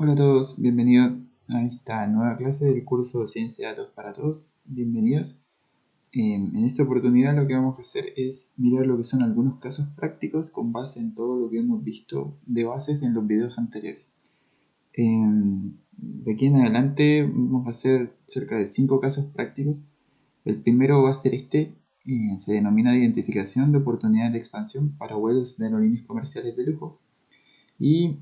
Hola a todos, bienvenidos a esta nueva clase del curso Ciencia de Datos para Todos. Bienvenidos. En esta oportunidad lo que vamos a hacer es mirar lo que son algunos casos prácticos con base en todo lo que hemos visto de bases en los videos anteriores. De aquí en adelante vamos a hacer cerca de 5 casos prácticos. El primero va a ser se denomina identificación de oportunidades de expansión para vuelos de aerolíneas comerciales de lujo. Y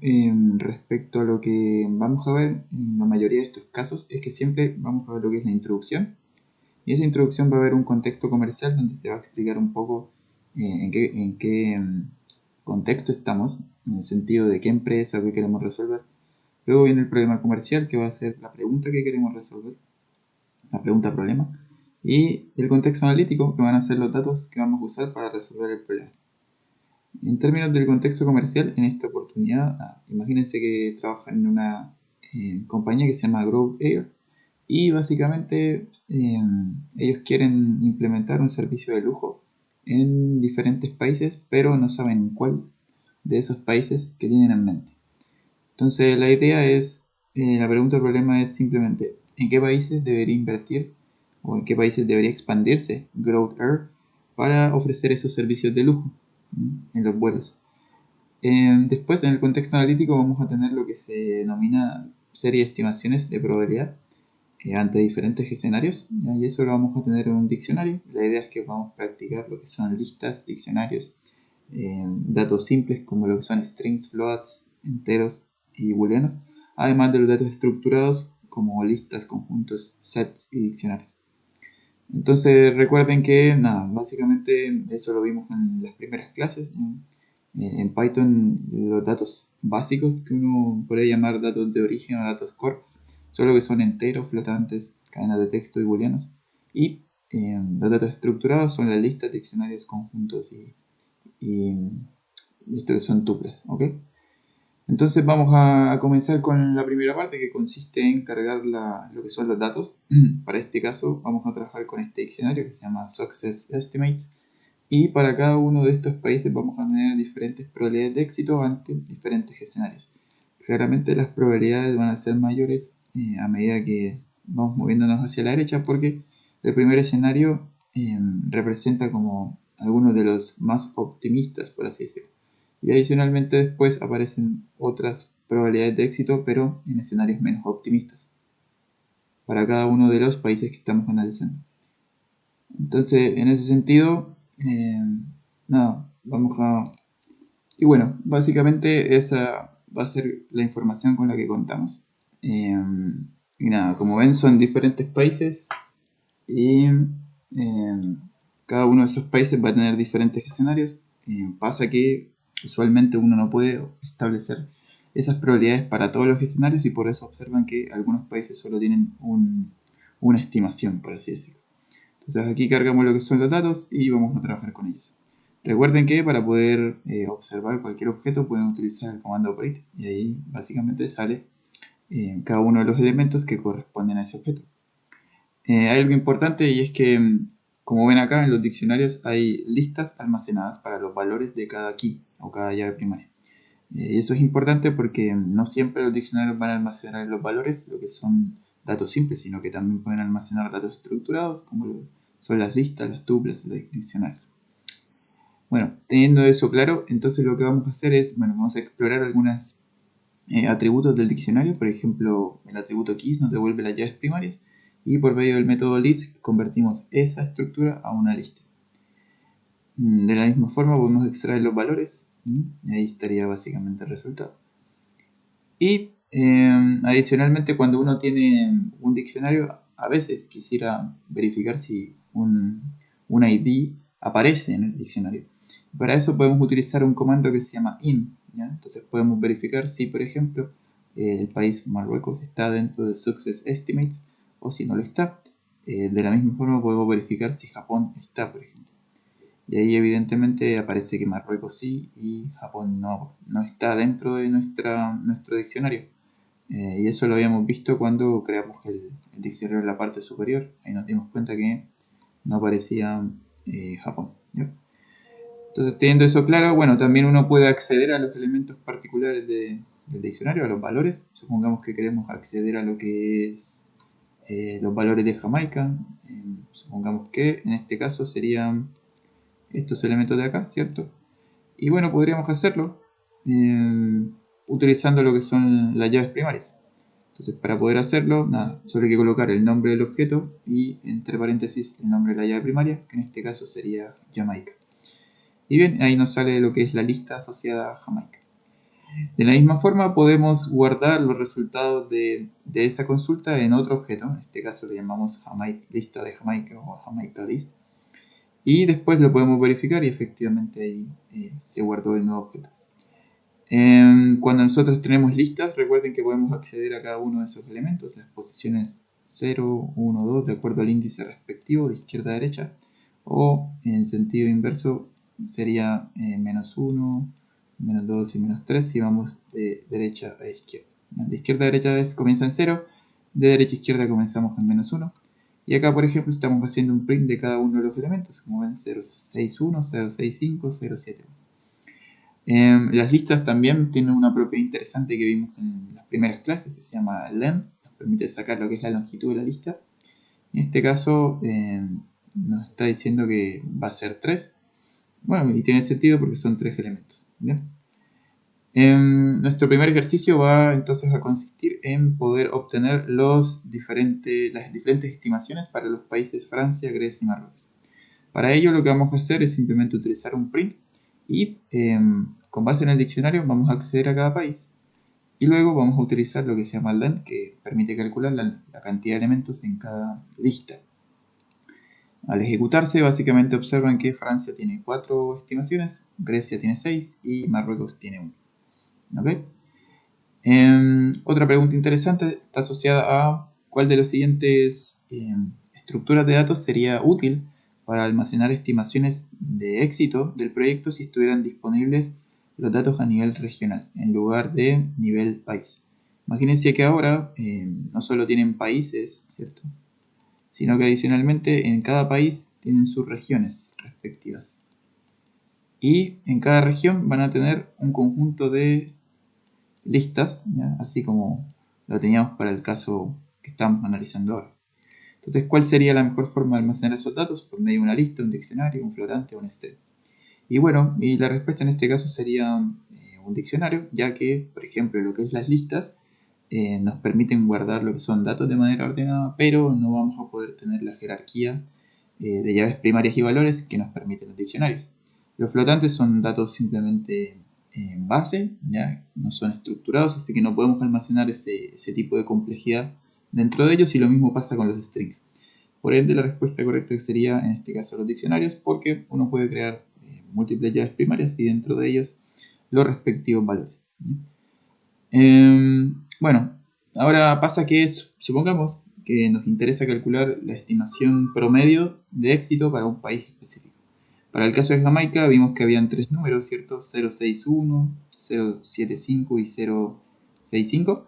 respecto a lo que vamos a ver en la mayoría de estos casos es que siempre vamos a ver lo que es la introducción. Y esa introducción va a haber un contexto comercial donde se va a explicar un poco en qué contexto estamos, en el sentido de qué empresa, qué queremos resolver. Luego viene el problema comercial, que va a ser la pregunta que queremos resolver, la pregunta problema. Y el contexto analítico, que van a ser los datos que vamos a usar para resolver el problema. En términos del contexto comercial, en esta oportunidad, imagínense que trabajan en una compañía que se llama Growth Air y básicamente ellos quieren implementar un servicio de lujo en diferentes países, pero no saben cuál de esos países que tienen en mente. Entonces la idea es, la pregunta o problema es simplemente ¿en qué países debería invertir o en qué países debería expandirse Growth Air para ofrecer esos servicios de lujo en los vuelos? Después, en el contexto analítico, vamos a tener lo que se denomina serie de estimaciones de probabilidad ante diferentes escenarios, ¿ya? Y eso lo vamos a tener en un diccionario. La idea es que vamos a practicar lo que son listas, diccionarios, datos simples como lo que son strings, floats, enteros y booleanos, además de los datos estructurados como listas, conjuntos, sets y diccionarios. Entonces recuerden que nada, básicamente eso lo vimos en las primeras clases. En Python los datos básicos que uno podría llamar datos de origen o datos core son lo que son enteros, flotantes, cadenas de texto y booleanos. Y los datos estructurados son las listas, diccionarios, conjuntos y esto que son tuples, ¿ok? Entonces vamos a comenzar con la primera parte, que consiste en cargar lo que son los datos. Para este caso vamos a trabajar con este diccionario que se llama Success Estimates, y para cada uno de estos países vamos a tener diferentes probabilidades de éxito ante diferentes escenarios. Claramente las probabilidades van a ser mayores a medida que vamos moviéndonos hacia la derecha, porque el primer escenario representa como algunos de los más optimistas, por así decirlo. Y adicionalmente después aparecen otras probabilidades de éxito, pero en escenarios menos optimistas, para cada uno de los países que estamos analizando. Entonces, en ese sentido, nada, vamos a... Y bueno, básicamente esa va a ser la información con la que contamos. Y nada, como ven son diferentes países y cada uno de esos países va a tener diferentes escenarios. Pasa que usualmente uno no puede establecer esas probabilidades para todos los escenarios y por eso observan que algunos países solo tienen una estimación, por así decirlo. Entonces aquí cargamos lo que son los datos y vamos a trabajar con ellos. Recuerden que para poder observar cualquier objeto pueden utilizar el comando print y ahí básicamente sale cada uno de los elementos que corresponden a ese objeto. Hay algo importante y es que, como ven acá en los diccionarios, hay listas almacenadas para los valores de cada key o cada llave primaria. Y eso es importante porque no siempre los diccionarios van a almacenar los valores, lo que son datos simples, sino que también pueden almacenar datos estructurados, como son las listas, las tuplas, los diccionarios. Bueno, teniendo eso claro, entonces lo que vamos a hacer es, vamos a explorar algunos atributos del diccionario. Por ejemplo, el atributo keys nos devuelve las llaves primarias y por medio del método list convertimos esa estructura a una lista. De la misma forma podemos extraer los valores y ahí estaría básicamente el resultado. Y adicionalmente, cuando uno tiene un diccionario, a veces quisiera verificar si un ID aparece en el diccionario. Para eso podemos utilizar un comando que se llama in, ¿ya? Entonces podemos verificar si, por ejemplo, el país Marruecos está dentro de Success Estimates o si no lo está. De la misma forma podemos verificar si Japón está, por ejemplo. Y ahí evidentemente aparece que Marruecos sí y Japón no está dentro de nuestro diccionario. Y eso lo habíamos visto cuando creamos el diccionario en la parte superior. Ahí nos dimos cuenta que no aparecía Japón, ¿ya? Entonces, teniendo eso claro, bueno, también uno puede acceder a los elementos particulares del diccionario, a los valores. Supongamos que queremos acceder a lo que es los valores de Jamaica. Supongamos que en este caso serían estos elementos de acá, ¿cierto? Y bueno, podríamos hacerlo utilizando lo que son las llaves primarias. Entonces, para poder hacerlo, nada, solo hay que colocar el nombre del objeto y entre paréntesis el nombre de la llave primaria, que en este caso sería Jamaica. Y bien, ahí nos sale lo que es la lista asociada a Jamaica. De la misma forma, podemos guardar los resultados de esa consulta en otro objeto. En este caso le llamamos lista de Jamaica o Jamaica list. Y después lo podemos verificar y efectivamente ahí se guardó el nuevo objeto. Cuando nosotros tenemos listas, recuerden que podemos acceder a cada uno de esos elementos, las posiciones 0, 1, 2, de acuerdo al índice respectivo de izquierda a derecha, o en sentido inverso sería menos 1, menos 2 y menos 3 si vamos de derecha a izquierda. De izquierda a derecha comienza en 0, de derecha a izquierda comenzamos en menos 1. Y acá, por ejemplo, estamos haciendo un print de cada uno de los elementos, como ven, 061, 065, 071. Las listas también tienen una propiedad interesante que vimos en las primeras clases, que se llama len, nos permite sacar lo que es la longitud de la lista. En este caso nos está diciendo que va a ser 3. Bueno, y tiene sentido porque son 3 elementos. ¿Bien? Nuestro primer ejercicio va entonces a consistir en poder obtener las diferentes estimaciones para los países Francia, Grecia y Marruecos. Para ello lo que vamos a hacer es simplemente utilizar un print y con base en el diccionario vamos a acceder a cada país y luego vamos a utilizar lo que se llama len, que permite calcular la cantidad de elementos en cada lista. Al ejecutarse, básicamente observan que Francia tiene 4 estimaciones, Grecia tiene 6 y Marruecos tiene 1. ¿Okay? Otra pregunta interesante está asociada a cuál de las siguientes estructuras de datos sería útil para almacenar estimaciones de éxito del proyecto si estuvieran disponibles los datos a nivel regional en lugar de nivel país. Imagínense que ahora no solo tienen países, ¿cierto?, sino que adicionalmente en cada país tienen sus regiones respectivas. Y en cada región van a tener un conjunto de listas, ¿ya?, así como lo teníamos para el caso que estamos analizando ahora. Entonces, ¿cuál sería la mejor forma de almacenar esos datos? Por medio de una lista, un diccionario, un flotante o un string. Y bueno, y la respuesta en este caso sería un diccionario, ya que, por ejemplo, lo que es las listas nos permiten guardar lo que son datos de manera ordenada, pero no vamos a poder tener la jerarquía de llaves primarias y valores que nos permiten los diccionarios. Los flotantes son datos simplemente en base, ¿ya? No son estructurados, así que no podemos almacenar ese tipo de complejidad dentro de ellos, y lo mismo pasa con los strings. Por ende, la respuesta correcta sería en este caso los diccionarios, porque uno puede crear múltiples llaves primarias y dentro de ellos los respectivos valores. Bueno, ahora pasa que supongamos que nos interesa calcular la estimación promedio de éxito para un país específico. Para el caso de Jamaica vimos que habían 3 números, ¿cierto? 061, 075 y 065.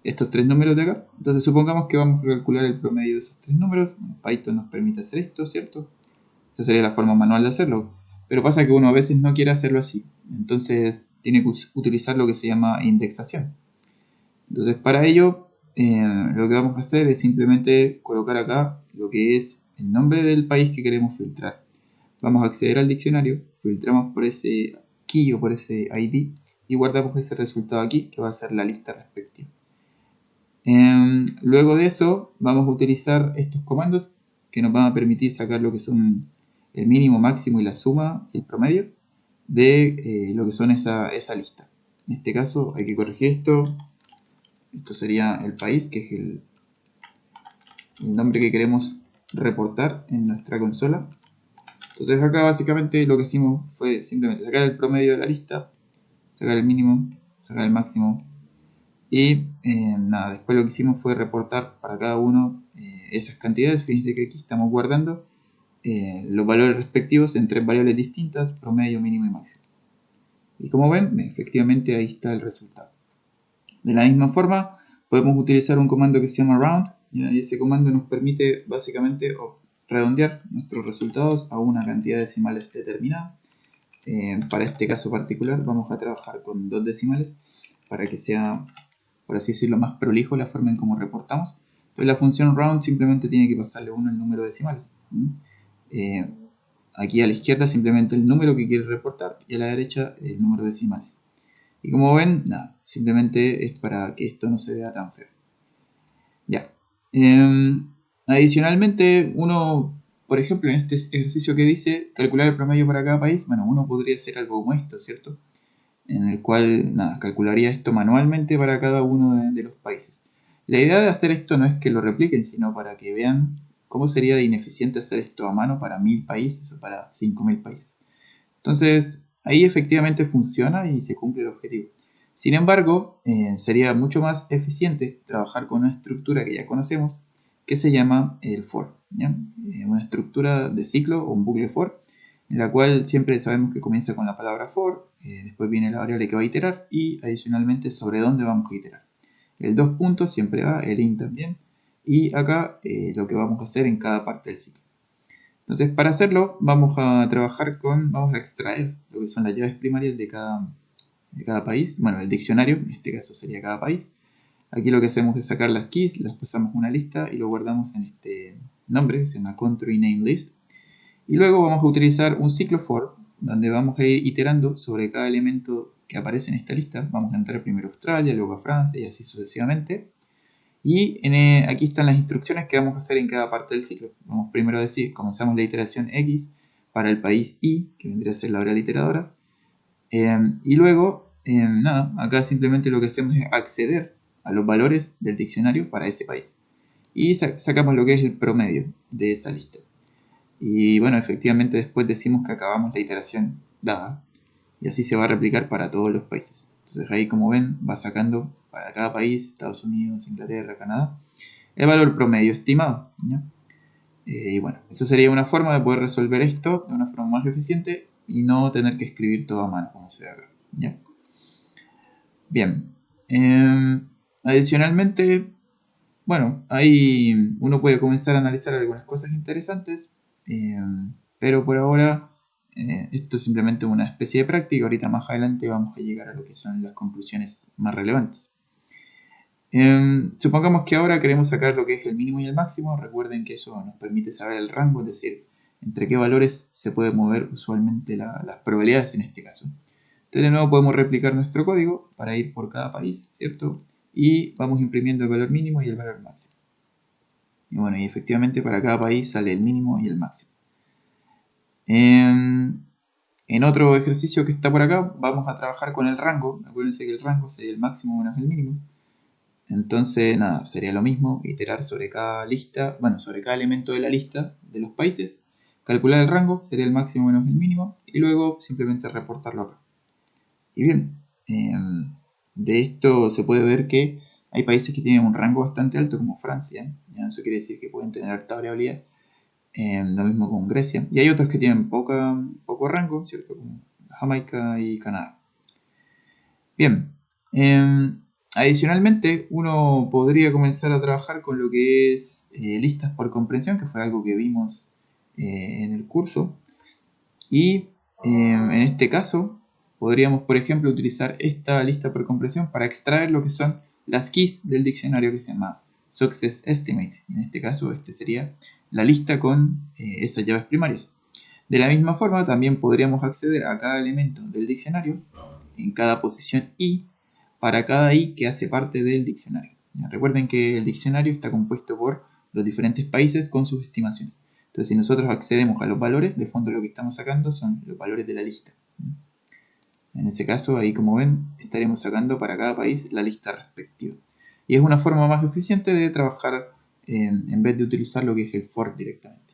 Estos 3 números de acá. Entonces supongamos que vamos a calcular el promedio de esos 3 números. Python nos permite hacer esto, ¿cierto? Esa sería la forma manual de hacerlo. Pero pasa que uno a veces no quiere hacerlo así. Entonces tiene que utilizar lo que se llama indexación. Entonces para ello lo que vamos a hacer es simplemente colocar acá lo que es el nombre del país que queremos filtrar. Vamos a acceder al diccionario, filtramos por ese key o por ese ID y guardamos ese resultado aquí, que va a ser la lista respectiva. Luego de eso vamos a utilizar estos comandos que nos van a permitir sacar lo que son el mínimo, máximo y la suma, el promedio de lo que son esa lista. En este caso hay que corregir esto. Esto sería el país, que es el nombre que queremos reportar en nuestra consola. Entonces acá básicamente lo que hicimos fue simplemente sacar el promedio de la lista, sacar el mínimo, sacar el máximo y nada, después lo que hicimos fue reportar para cada uno esas cantidades. Fíjense que aquí estamos guardando los valores respectivos en 3 variables distintas: promedio, mínimo y máximo. Y como ven, efectivamente ahí está el resultado. De la misma forma podemos utilizar un comando que se llama round, y ese comando nos permite básicamente redondear nuestros resultados a una cantidad de decimales determinada. Para este caso particular vamos a trabajar con 2 decimales. para que sea, por así decirlo, más prolijo la forma en cómo reportamos. Entonces la función round simplemente tiene que pasarle 1 el número de decimales. Aquí a la izquierda simplemente el número que quiere reportar y a la derecha el número de decimales. Y como ven, nada, simplemente es para que esto no se vea tan feo. Ya. Adicionalmente, uno, por ejemplo, en este ejercicio que dice calcular el promedio para cada país, bueno, uno podría hacer algo como esto, ¿cierto? En el cual, nada, calcularía esto manualmente para cada uno de los países. La idea de hacer esto no es que lo repliquen, sino para que vean cómo sería de ineficiente hacer esto a mano para 1000 países o para 5000 países. Entonces, ahí efectivamente funciona y se cumple el objetivo. Sin embargo, sería mucho más eficiente trabajar con una estructura que ya conocemos, que se llama el for. ¿Ya? Una estructura de ciclo o un bucle for, en la cual siempre sabemos que comienza con la palabra for, después viene la variable que va a iterar y adicionalmente sobre dónde vamos a iterar. El 2 puntos siempre va, el in también, y acá lo que vamos a hacer en cada parte del ciclo. Entonces, para hacerlo, vamos a extraer lo que son las llaves primarias de cada país. Bueno, el diccionario, en este caso sería cada país. Aquí lo que hacemos es sacar las keys, las pasamos a una lista y lo guardamos en este nombre, que se llama country name list. Y luego vamos a utilizar un ciclo for, donde vamos a ir iterando sobre cada elemento que aparece en esta lista. Vamos a entrar primero a Australia, luego a Francia y así sucesivamente. Y aquí están las instrucciones que vamos a hacer en cada parte del ciclo. Vamos primero a decir, comenzamos la iteración X para el país Y, que vendría a ser la variable iteradora. Y luego, nada, acá simplemente lo que hacemos es acceder a los valores del diccionario para ese país. Y sacamos lo que es el promedio de esa lista. Y bueno, efectivamente después decimos que acabamos la iteración dada. Y así se va a replicar para todos los países. Entonces ahí, como ven, va sacando para cada país, Estados Unidos, Inglaterra, Canadá, el valor promedio estimado. ¿Ya? Y bueno, eso sería una forma de poder resolver esto de una forma más eficiente y no tener que escribir todo a mano como se ve acá. ¿Ya? Bien. Adicionalmente, bueno, ahí uno puede comenzar a analizar algunas cosas interesantes, pero por ahora esto es simplemente una especie de práctica. Ahorita más adelante vamos a llegar a lo que son las conclusiones más relevantes. Supongamos que ahora queremos sacar lo que es el mínimo y el máximo. Recuerden que eso nos permite saber el rango, es decir, entre qué valores se puede mover usualmente las probabilidades en este caso. Entonces de nuevo podemos replicar nuestro código para ir por cada país, ¿cierto? Y vamos imprimiendo el valor mínimo y el valor máximo. Y bueno, y efectivamente para cada país sale el mínimo y el máximo. En otro ejercicio que está por acá vamos a trabajar con el rango. Acuérdense que el rango sería el máximo menos el mínimo. Entonces, nada, sería lo mismo, iterar sobre cada lista, bueno, sobre cada elemento de la lista de los países, calcular el rango, sería el máximo menos el mínimo, y luego simplemente reportarlo acá. Y bien, de esto se puede ver que hay países que tienen un rango bastante alto, como Francia, ¿ya? Eso quiere decir que pueden tener alta variabilidad, lo mismo con Grecia, y hay otros que tienen poco rango, ¿cierto? Como Jamaica y Canadá. Bien, adicionalmente, uno podría comenzar a trabajar con lo que es listas por comprensión, que fue algo que vimos en el curso. Y en este caso, podríamos, por ejemplo, utilizar esta lista por comprensión para extraer lo que son las keys del diccionario que se llama Success Estimates. En este caso, este sería la lista con esas llaves primarias. De la misma forma, también podríamos acceder a cada elemento del diccionario en cada posición i para cada i que hace parte del diccionario. ¿Ya? Recuerden que el diccionario está compuesto por los diferentes países con sus estimaciones. Entonces, si nosotros accedemos a los valores, de fondo lo que estamos sacando son los valores de la lista. En ese caso, ahí como ven, estaremos sacando para cada país la lista respectiva. Y es una forma más eficiente de trabajar en vez de utilizar lo que es el for directamente.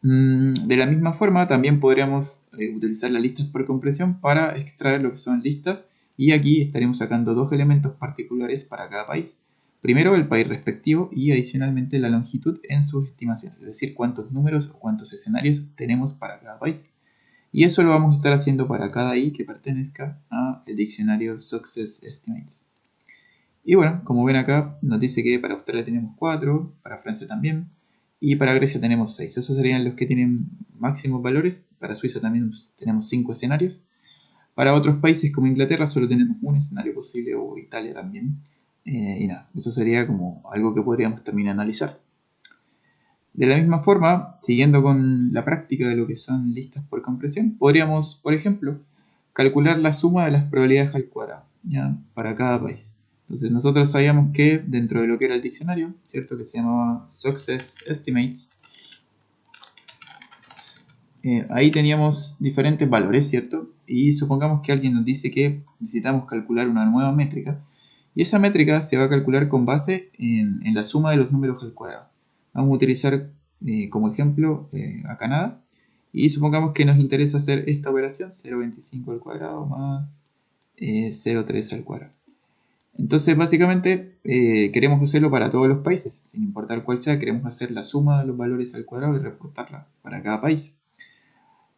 De la misma forma, también podríamos utilizar las listas por compresión para extraer lo que son listas. Y aquí estaremos sacando dos elementos particulares para cada país. Primero, el país respectivo y adicionalmente la longitud en sus estimaciones, es decir, cuántos números o cuántos escenarios tenemos para cada país. Y eso lo vamos a estar haciendo para cada i que pertenezca al diccionario Success Estimates. Y bueno, como ven acá, nos dice que para Australia tenemos 4, para Francia también, y para Grecia tenemos 6. Esos serían los que tienen máximos valores. Para Suiza también tenemos 5 escenarios. Para otros países como Inglaterra solo tenemos un escenario posible, o Italia también. Y nada, eso sería como algo que podríamos también analizar. De la misma forma, siguiendo con la práctica de lo que son listas por compresión, podríamos, por ejemplo, calcular la suma de las probabilidades al cuadrado, ¿ya? Para cada país. Entonces nosotros sabíamos que dentro de lo que era el diccionario, ¿cierto? Que se llamaba Success Estimates, ahí teníamos diferentes valores, ¿cierto? Y supongamos que alguien nos dice que necesitamos calcular una nueva métrica, y esa métrica se va a calcular con base en la suma de los números al cuadrado. Vamos a utilizar como ejemplo a Canadá, y supongamos que nos interesa hacer esta operación, 0,25 al cuadrado más 0,3 al cuadrado. Entonces básicamente queremos hacerlo para todos los países, sin importar cuál sea, queremos hacer la suma de los valores al cuadrado y reportarla para cada país.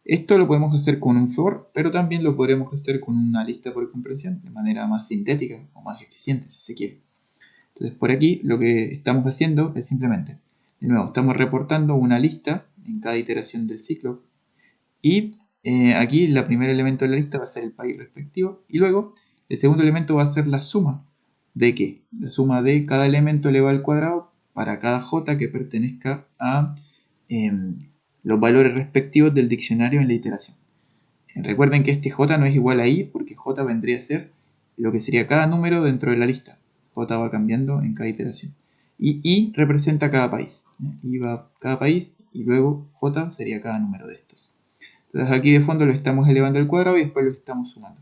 Esto lo podemos hacer con un for, pero también lo podríamos hacer con una lista por comprensión, de manera más sintética o más eficiente si se quiere. Entonces por aquí lo que estamos haciendo es simplemente, de nuevo, estamos reportando una lista en cada iteración del ciclo, y aquí el primer elemento de la lista va a ser el país respectivo, y luego el segundo elemento va a ser la suma de ¿qué? La suma de cada elemento elevado al cuadrado para cada j que pertenezca a los valores respectivos del diccionario en la iteración. Recuerden que este j no es igual a i, porque j vendría a ser lo que sería cada número dentro de la lista. J va cambiando en cada iteración. Y i representa cada país. I va a cada país y luego j sería cada número de estos. Entonces aquí de fondo lo estamos elevando al cuadrado y después lo estamos sumando.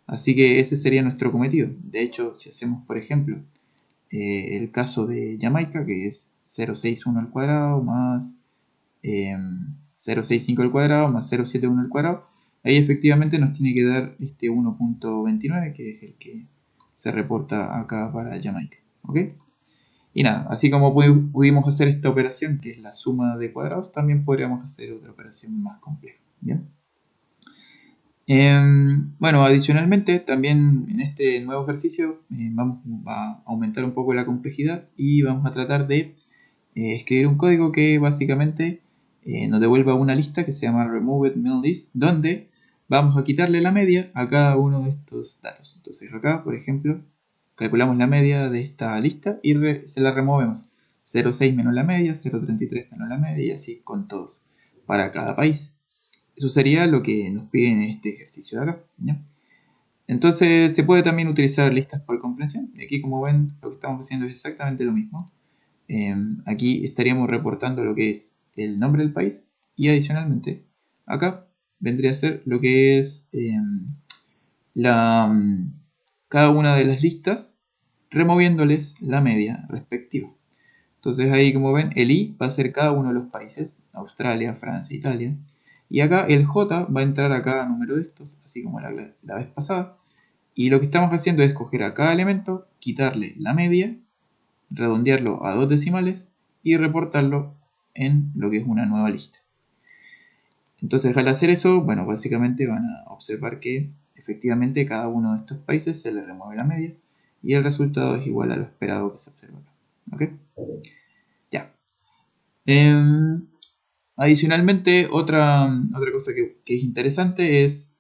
Así que ese sería nuestro cometido. De hecho, si hacemos, por ejemplo, el caso de Jamaica, que es 0,61 al cuadrado más 0,65 al cuadrado más 0,71 al cuadrado, ahí efectivamente nos tiene que dar este 1,29, que es el que se reporta acá para Jamaica. ¿Ok? Y nada, así como pudimos hacer esta operación, que es la suma de cuadrados, también podríamos hacer otra operación más compleja. ¿Bien? Bueno, adicionalmente, también en este nuevo ejercicio vamos a aumentar un poco la complejidad y vamos a tratar de escribir un código que básicamente nos devuelva una lista que se llama removed middle list, donde vamos a quitarle la media a cada uno de estos datos. Entonces acá, por ejemplo, calculamos la media de esta lista y se la removemos. 0,6 menos la media, 0,33 menos la media, y así con todos para cada país. Eso sería lo que nos piden en este ejercicio de acá, ¿ya? Entonces se puede también utilizar listas por comprensión. Y aquí, como ven, lo que estamos haciendo es exactamente lo mismo. Aquí estaríamos reportando lo que es el nombre del país, y adicionalmente acá vendría a ser lo que es cada una de las listas, removiéndoles la media respectiva. Entonces ahí, como ven, el i va a ser cada uno de los países: Australia, Francia, Italia. Y acá el j va a entrar a cada número de estos, así como la vez pasada. Y lo que estamos haciendo es coger a cada elemento, quitarle la media, redondearlo a 2 decimales y reportarlo en lo que es una nueva lista. Entonces, al hacer eso, bueno, básicamente van a observar que efectivamente cada uno de estos países se le remueve la media y el resultado es igual a lo esperado que se observa acá. ¿Ok? Ya. Adicionalmente, otra cosa que es interesante es,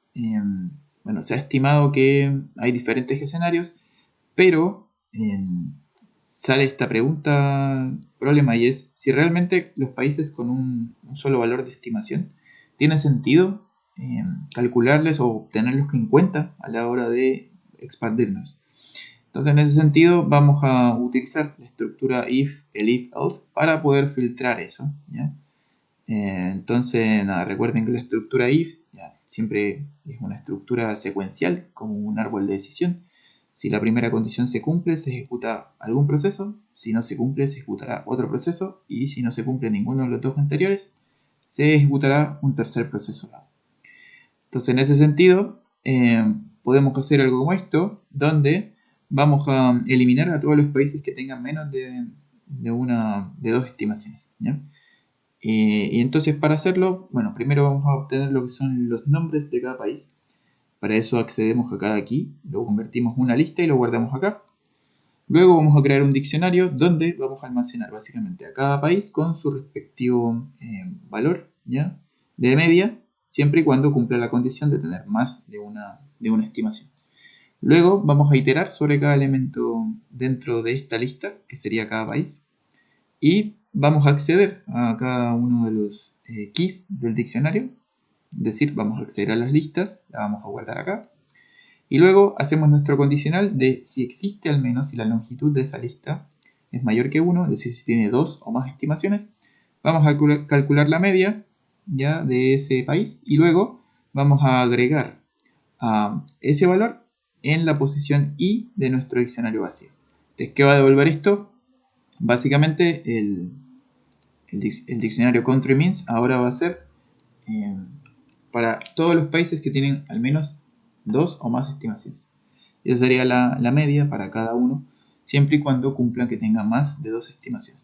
bueno, se ha estimado que hay diferentes escenarios, pero sale esta problema, y es si realmente los países con un solo valor de estimación tiene sentido calcularles o tenerlos en cuenta a la hora de expandirnos. Entonces, en ese sentido, vamos a utilizar la estructura if, el if-else, para poder filtrar eso, ¿ya? Entonces, nada, recuerden que la estructura if siempre es una estructura secuencial, como un árbol de decisión. Si la primera condición se cumple, se ejecuta algún proceso; si no se cumple, se ejecutará otro proceso; y si no se cumple ninguno de los dos anteriores, se ejecutará un tercer proceso. Entonces, en ese sentido, podemos hacer algo como esto, donde vamos a eliminar a todos los países que tengan menos de dos estimaciones, ¿ya? Y entonces, para hacerlo, bueno, primero vamos a obtener lo que son los nombres de cada país. Para eso accedemos acá aquí, lo convertimos en una lista y lo guardamos acá. Luego vamos a crear un diccionario donde vamos a almacenar básicamente a cada país con su respectivo valor, ¿ya?, de media, siempre y cuando cumpla la condición de tener más de una de una estimación. Luego vamos a iterar sobre cada elemento dentro de esta lista, que sería cada país, y vamos a acceder a cada uno de los keys del diccionario, es decir, vamos a acceder a las listas, la vamos a guardar acá, y luego hacemos nuestro condicional de si existe al menos, si la longitud de esa lista es mayor que 1, es decir, si tiene 2 o más estimaciones, vamos a calcular la media ya de ese país y luego vamos a agregar a ese valor en la posición I de nuestro diccionario vacío. Entonces, ¿qué va a devolver esto? Básicamente el diccionario country means ahora va a ser para todos los países que tienen al menos 2 o más estimaciones. Esa sería la media para cada uno, siempre y cuando cumplan que tenga más de 2 estimaciones.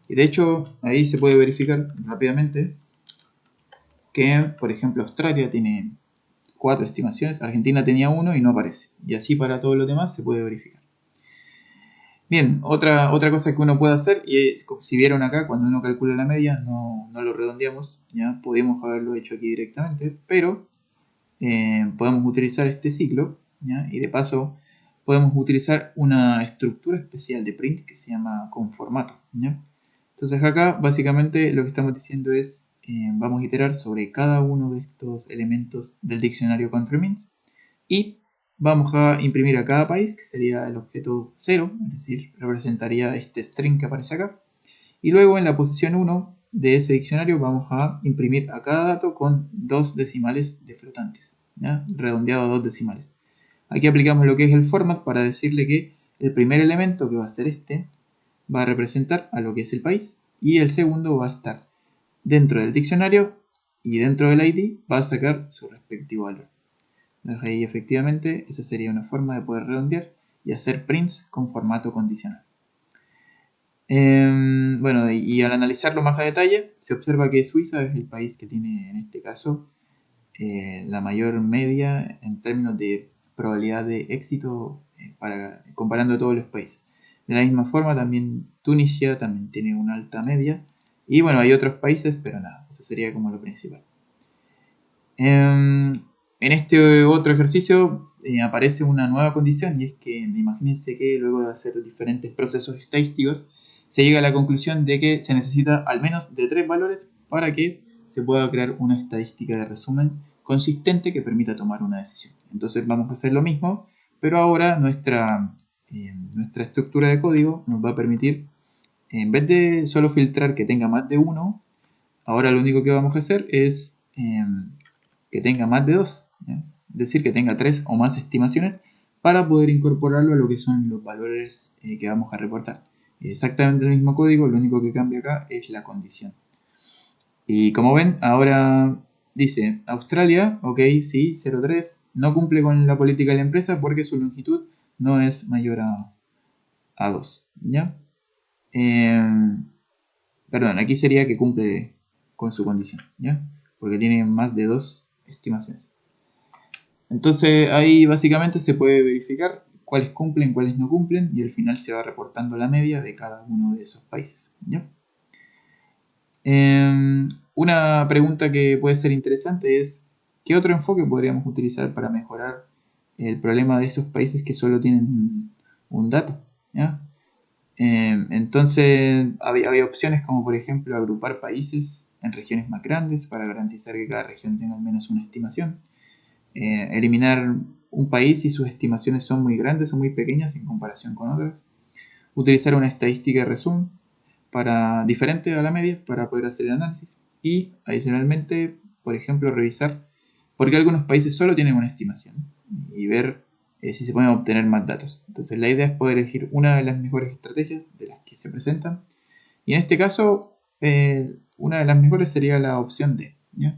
Y de hecho, ahí se puede verificar rápidamente que, por ejemplo, Australia tiene 4 estimaciones, Argentina tenía 1 y no aparece. Y así para todos los demás se puede verificar. Bien, otra cosa que uno puede hacer, y si vieron acá, cuando uno calcula la media, no lo redondeamos, ya podemos haberlo hecho aquí directamente, pero podemos utilizar este ciclo, ¿ya? Y de paso podemos utilizar una estructura especial de print que se llama conformato, ¿ya? Entonces acá básicamente lo que estamos diciendo es vamos a iterar sobre cada uno de estos elementos del diccionario country means y vamos a imprimir a cada país, que sería el objeto 0, es decir, representaría este string que aparece acá, y luego en la posición 1 de ese diccionario vamos a imprimir a cada dato con 2 decimales de flotantes, ¿ya? Redondeado a 2 decimales. Aquí aplicamos lo que es el format para decirle que el primer elemento, que va a ser este, va a representar a lo que es el país y el segundo va a estar dentro del diccionario y dentro del ID va a sacar su respectivo valor. Entonces ahí efectivamente esa sería una forma de poder redondear y hacer prints con formato condicional. Bueno, y al analizarlo más a detalle, se observa que Suiza es el país que tiene en este caso la mayor media en términos de probabilidad de éxito comparando a todos los países. De la misma forma también Tunisia también tiene una alta media y bueno, hay otros países, pero nada, eso sería como lo principal. En este otro ejercicio aparece una nueva condición y es que imagínense que luego de hacer diferentes procesos estadísticos se llega a la conclusión de que se necesita al menos de 3 valores para que se pueda crear una estadística de resumen consistente que permita tomar una decisión. Entonces vamos a hacer lo mismo, pero ahora nuestra estructura de código nos va a permitir, en vez de solo filtrar que tenga más de 1, ahora lo único que vamos a hacer es que tenga más de 2, ¿ya? Es decir, que tenga 3 o más estimaciones para poder incorporarlo a lo que son los valores que vamos a reportar. Exactamente el mismo código, lo único que cambia acá es la condición. Y como ven, ahora dice Australia, ok, sí, 0,3, no cumple con la política de la empresa porque su longitud no es mayor a 2, ¿ya? Perdón, aquí sería que cumple con su condición, ¿ya? Porque tiene más de 2 estimaciones. Entonces ahí básicamente se puede verificar cuáles cumplen, cuáles no cumplen y al final se va reportando la media de cada uno de esos países, ¿ya? Una pregunta que puede ser interesante es ¿qué otro enfoque podríamos utilizar para mejorar el problema de esos países que solo tienen un dato, ¿ya? Entonces había opciones como por ejemplo agrupar países en regiones más grandes para garantizar que cada región tenga al menos una estimación, eliminar un país si sus estimaciones son muy grandes o muy pequeñas en comparación con otras, utilizar una estadística de resumen diferente a la media para poder hacer el análisis y adicionalmente, por ejemplo, revisar por qué algunos países solo tienen una estimación y ver si se pueden obtener más datos. Entonces la idea es poder elegir una de las mejores estrategias de las que se presentan y en este caso una de las mejores sería la opción D, ¿ya?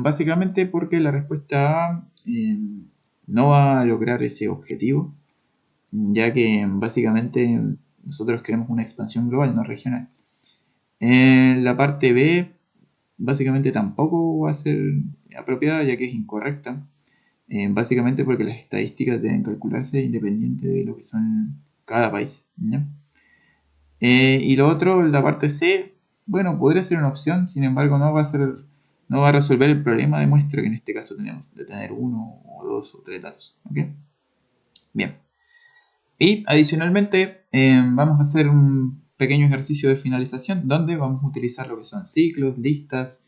Básicamente porque la respuesta A no va a lograr ese objetivo, ya que básicamente nosotros queremos una expansión global, no regional. La parte B básicamente tampoco va a ser apropiada, ya que es incorrecta, básicamente porque las estadísticas deben calcularse independiente de lo que son cada país, ¿ya? Y lo otro, la parte C, bueno, podría ser una opción, sin embargo no va a ser no va a resolver el problema de muestra, que en este caso tenemos de tener 1 o 2 o 3 datos. ¿Ok? Bien. Y adicionalmente vamos a hacer un pequeño ejercicio de finalización donde vamos a utilizar lo que son ciclos, listas,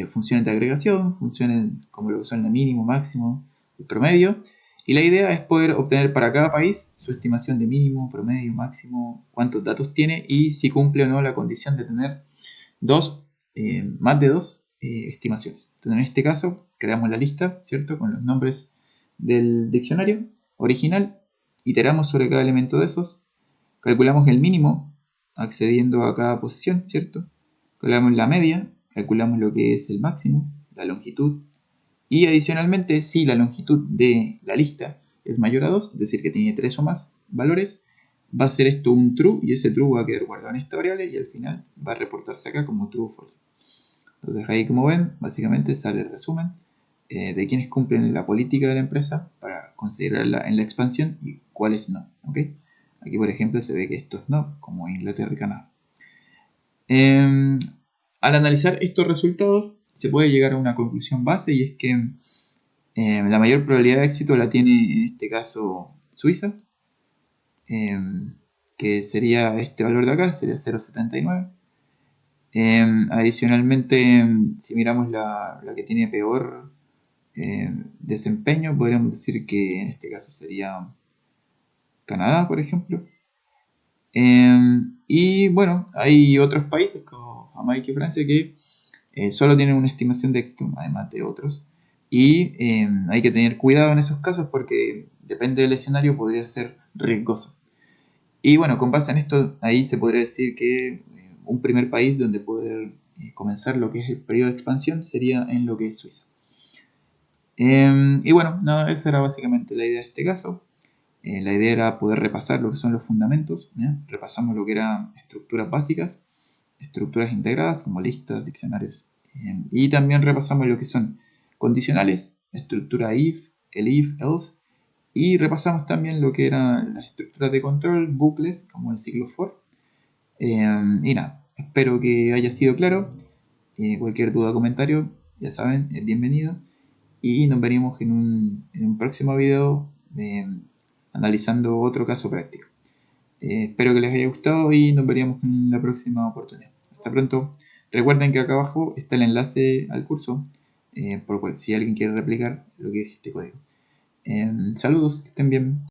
funciones de agregación, funciones como lo que son el mínimo, máximo, el promedio. Y la idea es poder obtener para cada país su estimación de mínimo, promedio, máximo, cuántos datos tiene y si cumple o no la condición de tener más de dos estimaciones. Entonces, en este caso, creamos la lista, ¿cierto? Con los nombres del diccionario original, iteramos sobre cada elemento de esos, calculamos el mínimo accediendo a cada posición, ¿cierto? Calculamos la media, calculamos lo que es el máximo, la longitud, y adicionalmente, si la longitud de la lista es mayor a 2, es decir, que tiene 3 o más valores, va a ser esto un true y ese true va a quedar guardado en esta variable y al final va a reportarse acá como true o false. Entonces ahí, como ven, básicamente sale el resumen de quienes cumplen la política de la empresa para considerarla en la expansión y cuáles no. ¿Okay? Aquí, por ejemplo, se ve que estos no, como Inglaterra y Canadá. Al analizar estos resultados, se puede llegar a una conclusión base y es que la mayor probabilidad de éxito la tiene en este caso Suiza, que sería este valor de acá, sería 0,79. Adicionalmente, si miramos la que tiene peor desempeño, podríamos decir que en este caso sería Canadá, por ejemplo. Y bueno, hay otros países como Jamaica y Francia que solo tienen una estimación de éxito, además de otros. Y hay que tener cuidado en esos casos porque depende del escenario, podría ser riesgoso. Y bueno, con base en esto, ahí se podría decir que un primer país donde poder comenzar lo que es el periodo de expansión sería en lo que es Suiza. Y bueno, no, esa era básicamente la idea de este caso. La idea era poder repasar lo que son los fundamentos. ¿Ya? Repasamos lo que eran estructuras básicas, estructuras integradas como listas, diccionarios. Y también repasamos lo que son condicionales, estructura if, el if, else. Y repasamos también lo que eran las estructuras de control, bucles, como el ciclo for. Y nada, espero que haya sido claro. Cualquier duda o comentario, ya saben, es bienvenido. Y nos veremos en un próximo video analizando otro caso práctico. Espero que les haya gustado y nos veríamos en la próxima oportunidad. Hasta pronto. Recuerden que acá abajo está el enlace al curso, por cual si alguien quiere replicar lo que es este código. Saludos, que estén bien.